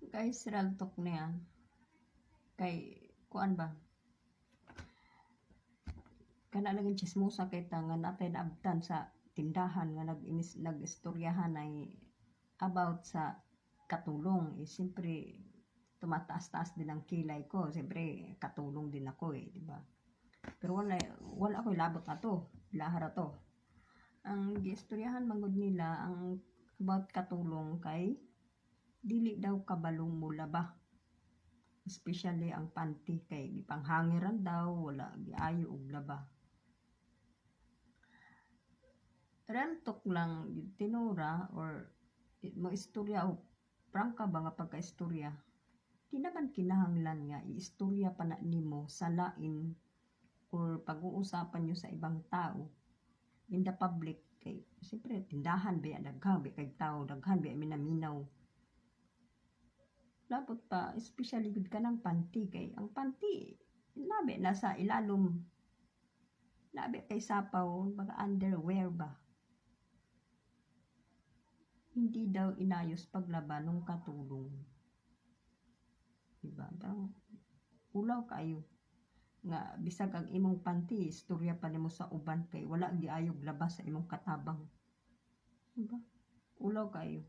Kay Sral Tok niya, kay kuan ba? Kana lang yung chismosa kay nga natin abtan sa tindahan nga nag-istoryahan ay about sa katulong. Eh, siyempre, tumataas-taas din ang kilay ko. Siyempre, katulong din ako eh, di ba? Pero wala ako'y labot na to. Lahara to. Ang giistoryahan mangod nila, ang about katulong kay dili daw kabalong mula ba? Especially ang panty kay gipanghangiran daw, wala giayo og laba. Real talk lang tinura or mo istorya o prangka ba nga pagka-istorya. Di naman kinahanglan nga iistorya pa na nimo sa lain or pag-uusapan nyo sa ibang tao in the public kay siyempre tindahan ba daghan ba kay tao daghan ba minaminaw. Dapat pa especially gud kanang panty kay ang panty labi nasa ilalom labi kay sapaw mga underwear ba. Hindi daw inayos paglaba nung katulong. Diba? Parang ulaw kayo nga bisag ang imong panty istorya pa nimo sa uban kay wala giayog labas sa imong katabang. Diba? Ulaw kayo.